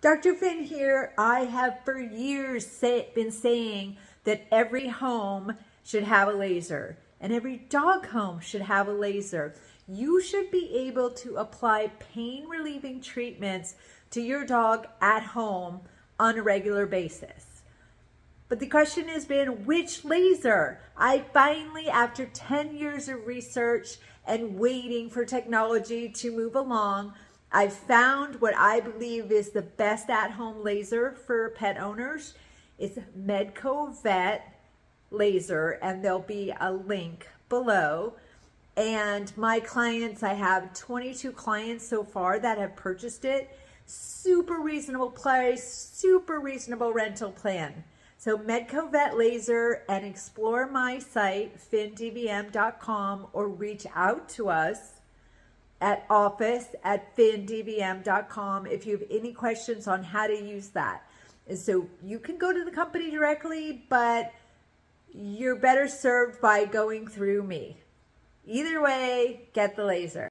Dr. Finn here. I have for years been saying that every home should have a laser and every dog home should have a laser. You should be able to apply pain relieving treatments to your dog at home on a regular basis. But the question has been, which laser? I finally, after 10 years of research and waiting for technology to move along, I've found what I believe is the best at-home laser for pet owners. It's MedcoVet laser, and there'll be a link below. And my clients, I have 22 clients so far that have purchased it. Super reasonable price, super reasonable rental plan. So MedcoVet laser, and explore my site, findvm.com, or reach out to us at office@findvm.com if you have any questions on how to use that. And so you can go to the company directly, but you're better served by going through me. Either way, get the laser.